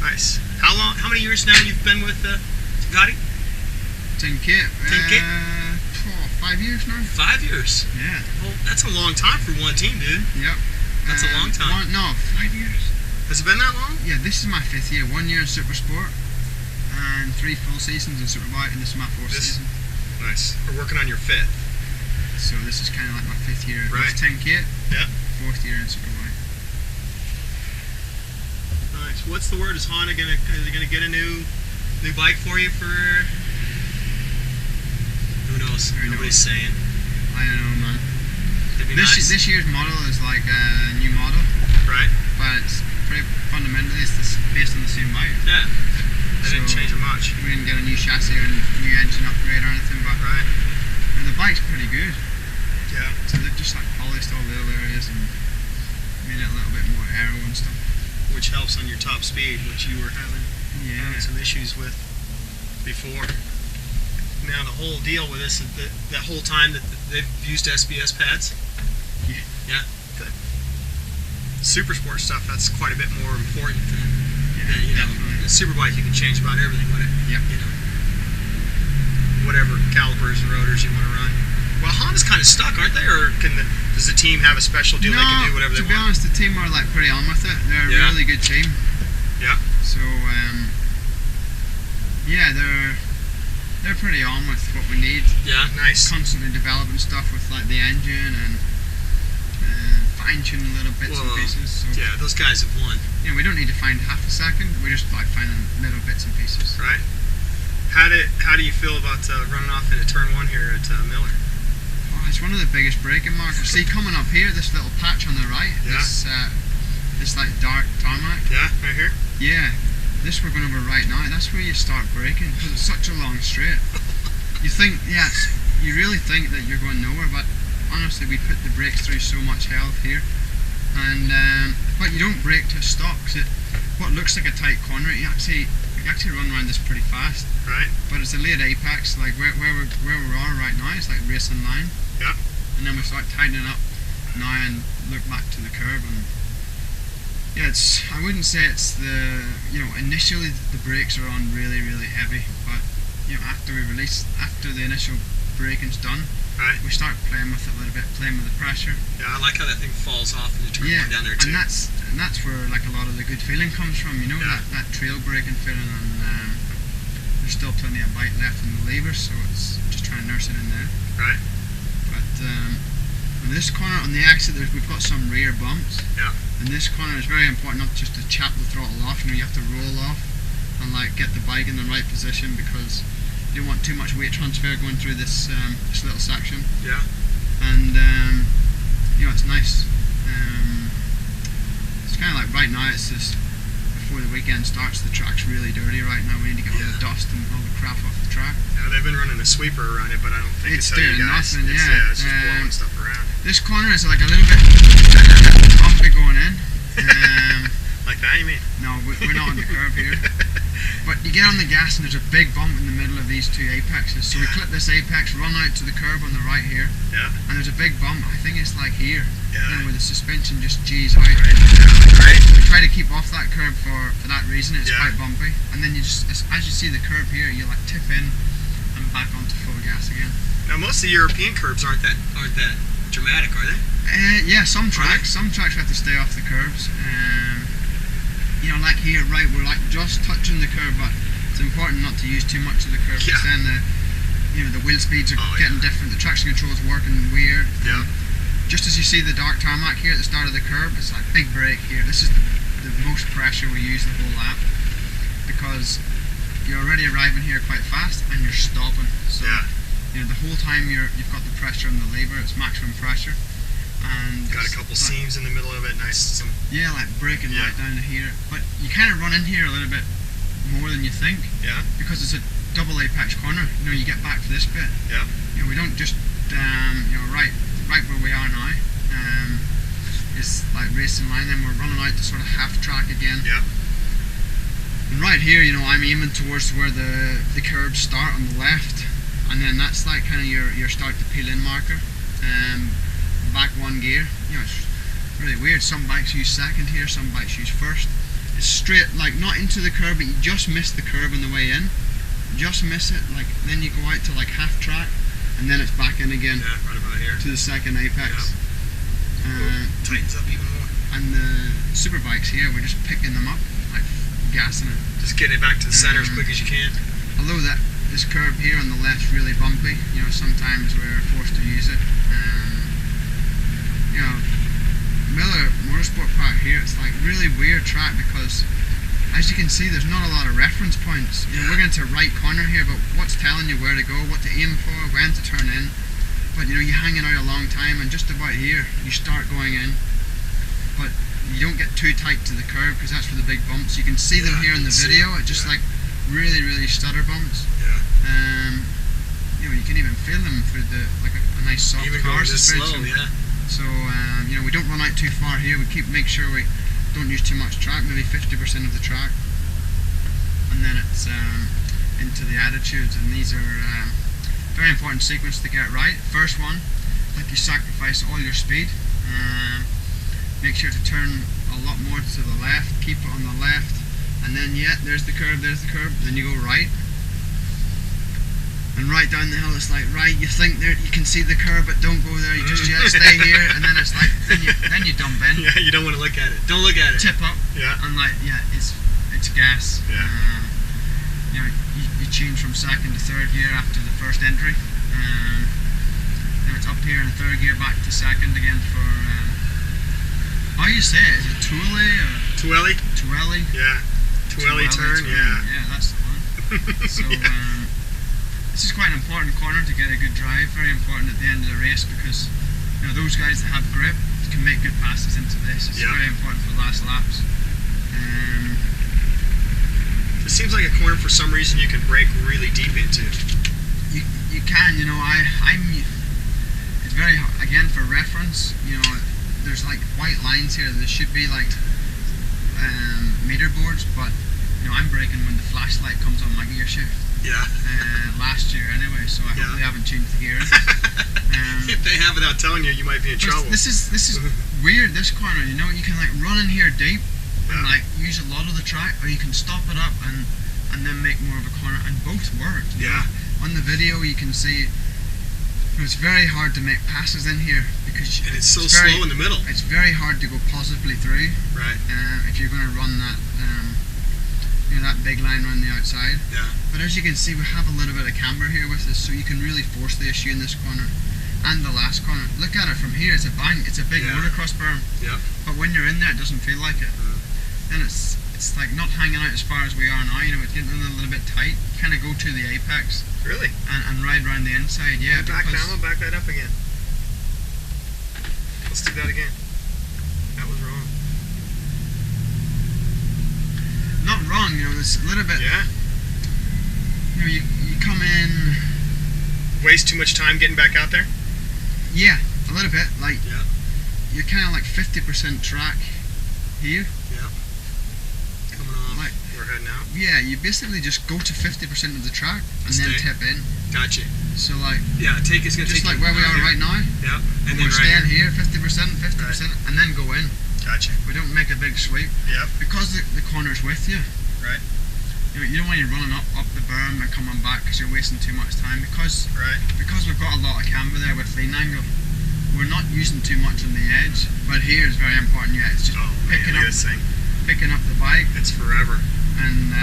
Nice. How many years now you've been with Gotti? 10K. 10K? 5 years now. 5 years? Yeah. Well, that's a long time for one team, dude. Yep. That's a long time. 5 years. Has it been that long? Yeah, this is my 5th year. 1 year in Supersport and 3 full seasons in Superbike, and this is my 4th season. Nice. We're working on your 5th. So this is kind of like my 5th year. Right. 10K. Yeah. 4th year in Superbike. Nice. What's the word? Is Honda gonna get a new bike for you for? Who knows? Nobody's saying. I don't know, man. This year's model is like a new model. Right. But it's pretty fundamentally it's based on the same bike. Yeah. They didn't change it much. We didn't get a new chassis or a new engine upgrade or anything, but and the bike's pretty good. Yeah. So they've just like polished all the little areas and made it a little bit more aero and stuff. Which helps on your top speed, which you were having some issues with before. Now the whole deal with this is that whole time that they've used SBS pads. Yeah. Yeah. Good. Supersport stuff, that's quite a bit more important than you know. Definitely. The Superbike you can change about everything with it. Yeah. You know. Whatever calipers and rotors you want to run. Well, Honda's kind of stuck, aren't they? Or does the team have a special deal? They can do whatever they want? To be honest, the team are like pretty on with it. They're a really good team. Yeah. So yeah, they're pretty on with what we need. Yeah, nice. Constantly developing stuff with like the engine and fine-tuning little bits and pieces. So, yeah, those guys have won. You know, we don't need to find half a second. We just like finding little bits and pieces. Right. How do you feel about running off into turn 1 here at Miller? Oh, it's one of the biggest braking markers. See, coming up here, this little patch on the right, this like dark tarmac. Yeah, right here. Yeah, this we're going over right now. That's where you start braking because it's such a long straight. You think, you really think that you're going nowhere, but honestly, we put the brakes through so much hell here, and but you don't brake to a stop because what looks like a tight corner, you actually run around this pretty fast. Right. But it's a late apex, like where we are right now. It's like racing line. Yeah. And then we start tightening up now and look back to the curb, and yeah, I wouldn't say it's initially the brakes are on really heavy, but after the initial braking's done, we start playing with it a little bit, playing with the pressure. Yeah, I like how that thing falls off in the turn down there too. And that's where like a lot of the good feeling comes from, that trail braking feeling, and there's still plenty of bite left in the lever, so it's just trying to nurse it in there. Right. But on this corner, on the exit, we've got some rear bumps. Yeah. And this corner is very important, not just to chap the throttle off. You have to roll off and like get the bike in the right position because you don't want too much weight transfer going through this little section. Yeah. And it's nice. It's kind of like right now. It's just before the weekend starts. The track's really dirty right now. We need to get all the dust and all the crap off the track. Yeah, they've been running a sweeper around it, but I don't think it's doing nothing. It's just blowing stuff around. This corner is like a little bit bumpy going in. Like that, you mean? No, we're not on the curb here. But you get on the gas and there's a big bump in the middle of these two apexes. So we clip this apex, run out to the curb on the right here. Yeah. And there's a big bump. I think it's like here. Yeah. Where the suspension just G's out. Right. We try to keep off that curb for that reason. It's quite bumpy. And then you just, as you see the curb here, you like tip in and back onto full gas again. Now most of the European curbs aren't that dramatic, are they? Yeah, some tracks have to stay off the curbs. Like here, right, we're like just touching the curb, but it's important not to use too much of the curb because then the wheel speeds are getting different, the traction control is working weird. Yeah. Just as you see the dark tarmac here at the start of the curb, it's like big brake here. This is the most pressure we use the whole lap because you're already arriving here quite fast and you're stopping. So the whole time you've got the pressure on the lever, it's maximum pressure. And got a couple seams in the middle of it, nice. Like braking right down to here. But you kind of run in here a little bit more than you think. Yeah. Because it's a double apex corner. You get back to this bit. Yeah. We don't just right where we are now. It's like racing line. Then we're running out to sort of half track again. Yeah. And right here, I'm aiming towards where the curbs start on the left, and then that's like kind of your start to peel in marker. Back one gear. It's really weird. Some bikes use second here, some bikes use first. straight, like not into the curb, but you just miss the curb on the way in. Just miss it, like then you go out to like half track, and then it's back in again. Yeah, right about here. To the second apex. Yeah. Tightens up even more. And the Superbikes here, we're just picking them up, like gassing it. Just getting it back to the center as quick as you can. Although this curb here on the left's really bumpy, you know, sometimes we're forced to use it. You know, Miller Motorsports Park here, it's like really weird track because, as you can see, there's not a lot of reference points. You know, we're going to right corner here, but what's telling you where to go, what to aim for, when to turn in. But you know, you're hanging out a long time, and just about here, you start going in. But you don't get too tight to the curb because that's for the big bumps. You can see them here in the video. It's just like really, really stutter bumps. Yeah. You know, you can even feel them through the like a nice soft even car going this suspension. slow, yeah. So you know, we don't run out too far here. We make sure we don't use too much track, maybe 50% of the track, and then it's into the attitudes. And these are very important sequence to get right. First one, like you sacrifice all your speed. Make sure to turn a lot more to the left, keep it on the left, and then there's the curb, then you go right. And right down the hill it's like right, you think there you can see the curb but don't go there, you just stay here, and then it's like then you dump in. Yeah, you don't want to look at it. Don't look at it. Tip up. Yeah. And like it's gas. Yeah. You know, you change from second to third gear after the first entry. Then it's up here in third gear back to second again for how you say it? Is it Tuelle or Tuelle? Tuelle. Yeah. Tuelle turn. Yeah. Yeah, that's the one. So this is quite an important corner to get a good drive. Very important at the end of the race because you know those guys that have grip can make good passes into this. It's very important for last laps. It seems like a corner for some reason you can brake really deep into. You can. You know, I'm. It's very again for reference. You know, there's like white lines here. There should be like meter boards, but you know I'm braking when the flashlight comes on my gear shift. Yeah. Last year anyway, so I hope they haven't changed the gear. If they have without telling you, you might be in trouble. This is weird. This corner, you know, you can like run in here deep and like use a lot of the track, or you can stop it up and then make more of a corner, and both work. Yeah. On the video, you can see it's very hard to make passes in here because it's so slow in the middle. It's very hard to go positively through. Right. If you're going to run that. You know, that big line around the outside. Yeah. But as you can see, we have a little bit of camber here with us, so you can really force the issue in this corner and the last corner. Look at it from here; it's a bang. It's a big motocross berm. Yeah. But when you're in there, it doesn't feel like it. Then it's like not hanging out as far as we are now. You know, it's getting a little bit tight. Kind of go to the apex. Really. And ride around the inside. Yeah. Back down. Back that up again. Let's do that again. That was wrong. Not wrong, you know, there's a little bit. Yeah. You know, you come in. Waste too much time getting back out there? Yeah, a little bit. Like, you're kind of like 50% track here. Yeah. Coming off. Like, we're heading out. Yeah, you basically just go to 50% of the track and then tip in. Gotcha. So like. Yeah, it's gonna just take like where we are right now. Yeah. And then we're staying here 50%, and then go in. Gotcha. We don't make a big sweep. Yep. Because the corner's with you. Right. You don't want you running up the berm and coming back because you're wasting too much time. Because we've got a lot of camber there with lean angle, we're not using too much on the edge. But here is very important. Yeah, it's just picking up the bike. It's forever. And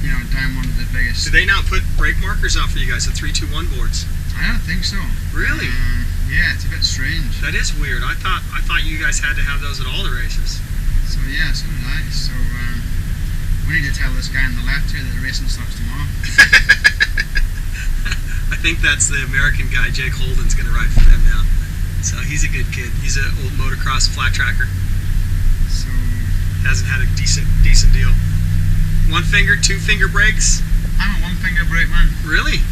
you know, down one of the biggest. Do they now put brake markers out for you guys? The 3-2-1 boards? I don't think so. Really? Yeah, it's a bit strange. That is weird. I thought you guys had to have those at all the races. So yeah, so did I. So we need to tell this guy on the left here that the racing starts tomorrow. I think that's the American guy, Jake Holden's going to ride for them now. So he's a good kid. He's an old motocross flat tracker. So hasn't had a decent deal. 1 finger, 2 finger brakes? I'm a 1 finger brake man. Really?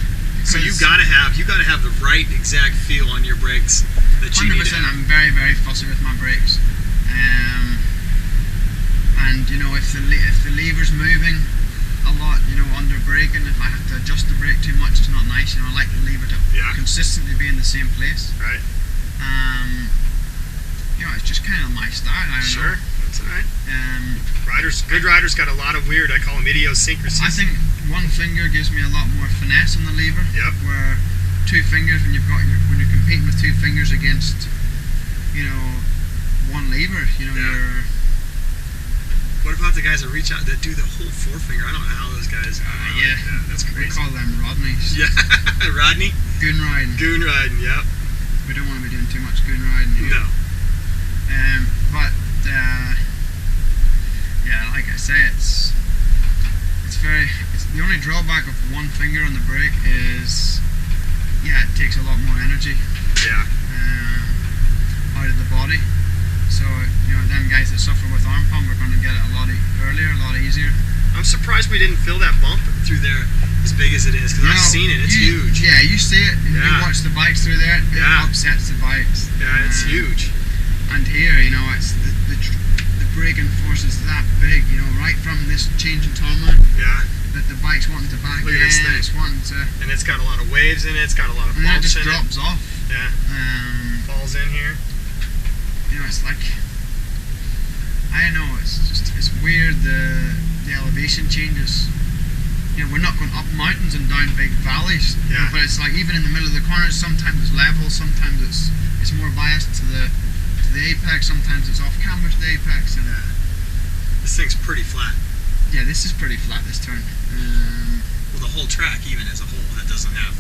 So you gotta have the right exact feel on your brakes that you 100%. Need to have. I'm very, very fussy with my brakes, and you know if the lever's moving a lot, you know, under braking, if I have to adjust the brake too much, it's not nice. You know, I like the lever to consistently be in the same place. Right. it's just kind of my style. I don't know. That's all right. Good riders got a lot of weird, I call them idiosyncrasies. I think one finger gives me a lot more finesse on the lever. Yep. Where two fingers, when you're competing with two fingers against, one lever, you're. What about the guys that reach out that do the whole forefinger? I don't know how those guys. Yeah, that's crazy. We call them Rodneys. Yeah, Rodney. Goon riding. Goon riding. Yep. We don't want to be doing too much goon riding here. No. But like I say, it's the only drawback of one finger on the brake is, it takes a lot more energy. Yeah. Out of the body. So, them guys that suffer with arm pump are going to get it a lot earlier, a lot easier. I'm surprised we didn't fill that bump through there as big as it is, because I've seen it. It's huge. Yeah, you see it. If you watch the bikes through there, it upsets the bikes. Yeah, it's huge. And here, it's the braking force is that big, right from this change in tarmac. Yeah. That the bike's wanting to back in. It's wanting to. And it's got a lot of waves in it. It's got a lot of bumps in it. And it just drops off. Yeah. Falls in here. It's like, I don't know, it's weird, the elevation changes. We're not going up mountains and down big valleys, but it's like even in the middle of the corners, sometimes it's level, sometimes it's more biased to the apex, sometimes it's off camber to the apex. And this thing's pretty flat. Yeah, this is pretty flat, this turn. Well, the whole track, even as a whole, that doesn't have.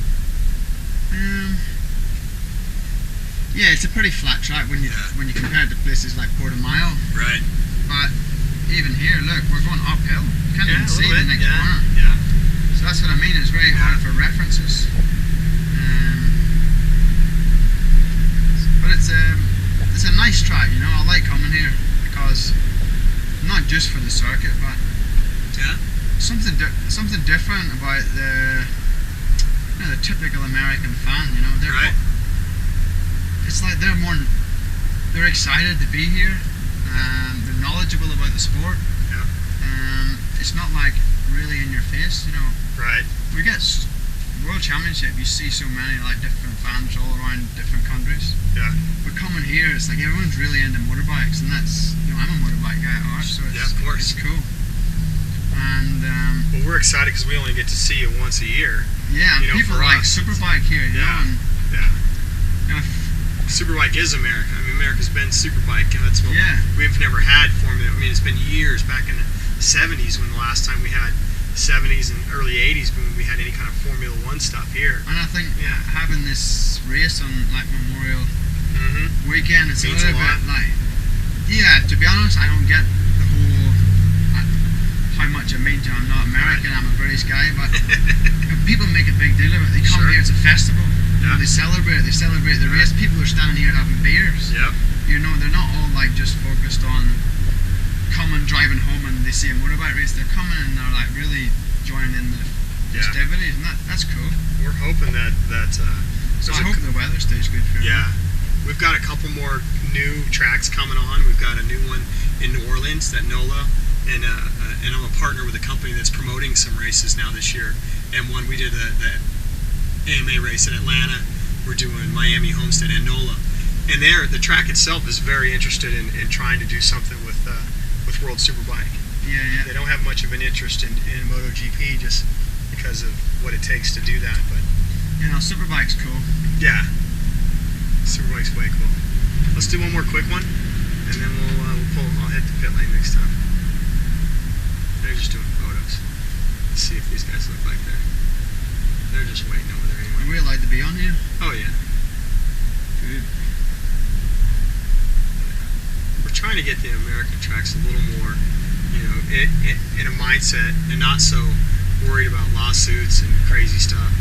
Yeah, it's a pretty flat track when you compare it to places like Portimao. Right. But even here, look, we're going uphill. You can't even see the next corner. Yeah. So that's what I mean. It's very hard for references. But it's a nice track. I like coming here because not just for the circuit, but something different about the typical American fan. They're right. It's like they're excited to be here, they're knowledgeable about the sport. Yeah. It's not like really in your face, Right. We get World Championship, you see so many different fans all around different countries. Yeah. But coming here, it's like everyone's really into motorbikes, and that's, I'm a motorbike guy at heart, so of course. It's cool. And well, we're excited because we only get to see you once a year. Yeah, and people like Superbike here, Superbike is America. I mean, America's been Superbike, and that's what we've never had Formula. I mean, it's been years back in the 70s when the last time we had 70s and early 80s when we had any kind of Formula One stuff here. And I think having this race on Memorial weekend, it's a little bit to be honest, I don't get the whole how much it means. I'm not American. I'm a British guy, but people make a big deal of it. They come here, it's a festival. They celebrate the race. People are standing here having beers. Yep. They're not all just focused on coming, driving home, and they see a motorbike race. They're coming and they're really joining in the festivities, and that's cool. We're hoping that. So I hope the weather stays good for you. Yeah. We've got a couple more new tracks coming on. We've got a new one in New Orleans, that NOLA, and I'm a partner with a company that's promoting some races now this year. And one we did the AMA race in Atlanta. We're doing Miami Homestead and NOLA, and the track itself is very interested in trying to do something with World Superbike. Yeah. They don't have much of an interest in MotoGP just because of what it takes to do that, but Superbike's cool. Yeah, Superbike's way cool. Let's do one more quick one, and then I'll head to pit lane next time. They're just doing photos. Let's see if these guys look like they're just waiting over there anyway. Are we allowed to be on here? Oh yeah. Good. We're trying to get the American tracks a little more, in a mindset and not so worried about lawsuits and crazy stuff.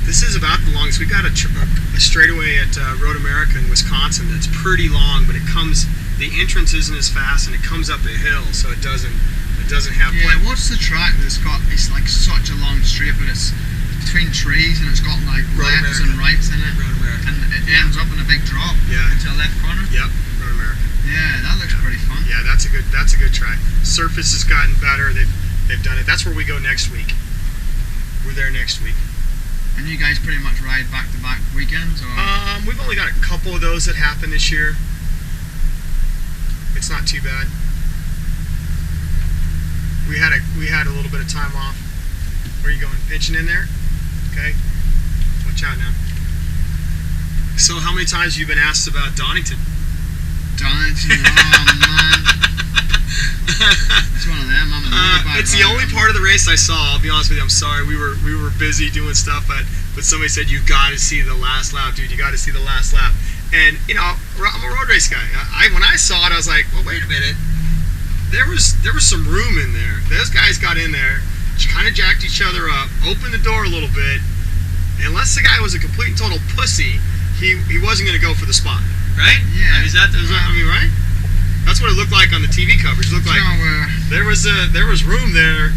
This is about the longest. We got a straightaway at Road America in Wisconsin that's pretty long, but the entrance isn't as fast and it comes up a hill, so it doesn't have. Yeah, what's the track that's got? It's such a long straight, but it's between trees and it's got lefts and rights in it. Road America. And it ends up in a big drop into a left corner. Yep, Road America. Yeah, that looks pretty fun. Yeah, that's a good track. Surface has gotten better. They've done it. That's where we go next week. We're there next week. And you guys pretty much ride back-to-back weekends, or? We've only got a couple of those that happen this year. It's not too bad. We had a little bit of time off. Where are you going? Pitching in there? Okay. Watch out now. So how many times have you been asked about Donington? Donington, oh man. It's one of them. I'm a motorbike It's the only part of the race I saw. I'll be honest with you. I'm sorry. We were busy doing stuff, but somebody said you got to see the last lap, dude. You got to see the last lap. And you know, I'm a road race guy. When I saw it, I was like, well, wait a minute. There was some room in there. Those guys got in there, kind of jacked each other up, opened the door a little bit. Unless the guy was a complete and total pussy, he wasn't going to go for the spot, right? Yeah. I mean, right? That's what it looked like on the TV coverage. It looked like there was room there.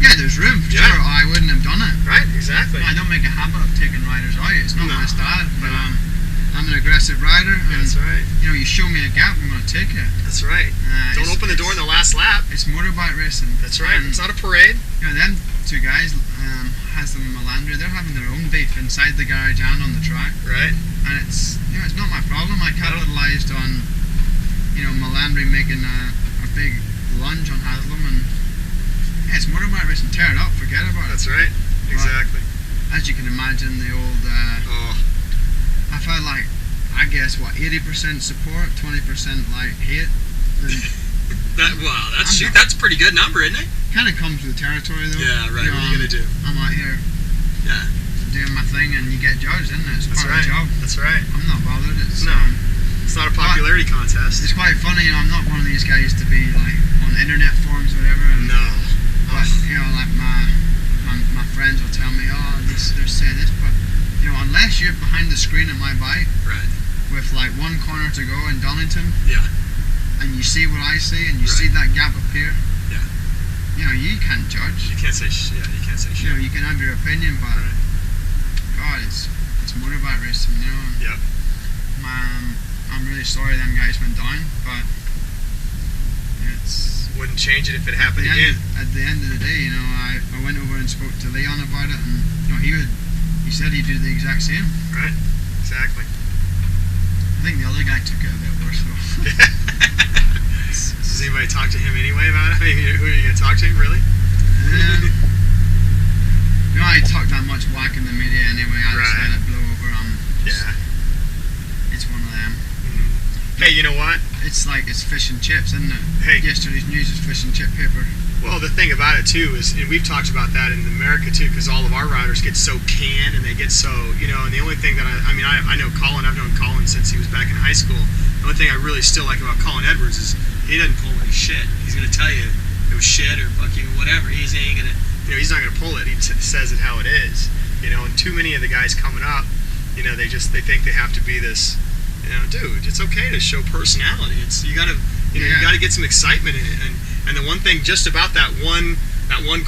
Yeah, there's room for sure. I wouldn't have done it. Right, exactly. I don't make a habit of taking riders out. It's not my style. But I'm an aggressive rider. And, that's right. You know, you show me a gap, I'm going to take it. That's right. Don't open the door in the last lap. It's motorbike racing. That's right. It's not a parade. You know, them two guys, Haslam and Melandri, they're having their own beef inside the garage and on the track. Right. And it's not my problem. I capitalised on, Melandri making a big lunge on Haslam, and it's motorbike racing. Tear it up, forget about it. That's right. Exactly. But, as you can imagine, the old. I felt like, I guess, 80% support, 20% like hate. That's a pretty good number, isn't it? Kind of comes with the territory, though. Yeah, right. What are you gonna do? I'm out here. Yeah. Doing my thing, and you get judged, isn't it? It's part of the job. That's right. I'm not bothered. It's not a popularity contest. It's quite funny. I'm not one of these guys to be like on internet forums or whatever. No. But like my friends will tell me, they're saying this, but unless you're behind the screen of my bike, right, with like one corner to go in Donington, yeah, and you see what I see, and you see that gap appear, yeah, you can't judge. You can't say shit. You can't say shit. You can have your opinion, but God, it's motorbike racing, Yep. I'm really sorry them guys went down, but wouldn't change it if it happened again. At the end of the day, I went over and spoke to Leon about it, and he said he'd do the exact same. Right. Exactly. I think the other guy took it a bit worse though. Does anybody talk to him anyway about it? I mean, who are you going to talk to? Really? I talk that much whack in the media anyway. I just let it blow over. It's one of them. Mm-hmm. Hey, you know what? It's like it's fish and chips, isn't it? Hey. Yesterday's news is fish and chip paper. Well, the thing about it too is, and we've talked about that in America too, because all of our riders get so canned and they get so, and the only thing that I know Colin, I've known Colin since he was back in high school. The only thing I really still like about Colin Edwards is he doesn't pull any shit. He's going to tell you it was shit or fuck you, whatever. He's ain't going to, he's not going to pull it. He says it how it is, and too many of the guys coming up, they think they have to be this, dude, it's okay to show personality. You got to get some excitement in it, and the one thing just about that one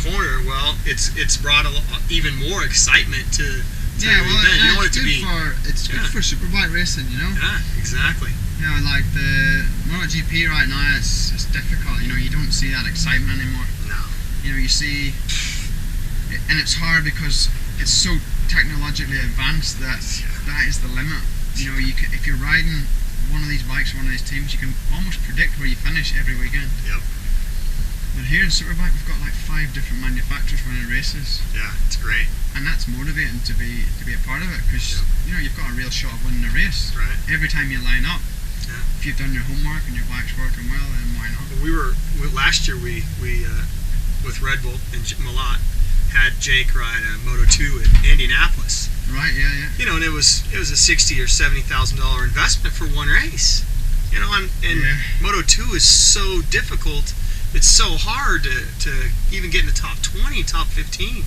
corner, well, it's brought even more excitement to the event. You want it to be. It's good for Superbike racing, Yeah, exactly. Like the MotoGP right now, it's difficult. You don't see that excitement anymore. No. You see, and it's hard because it's so technologically advanced that is the limit. If you're riding one of these bikes, one of these teams, you can almost predict where you finish every weekend. Yep. But here in Superbike, we've got like 5 different manufacturers running races. Yeah, it's great. And that's motivating to be a part of it, because you've got a real shot of winning a race. Right. Every time you line up. Yeah. If you've done your homework and your bike's working well, then why not? Last year we with Red Bull and Malat had Jake ride a Moto2 at Indianapolis. Right. Yeah. And it was a $60,000 or $70,000 investment for one race. And Moto2 is so difficult. It's so hard to even get in the top 20, top 15.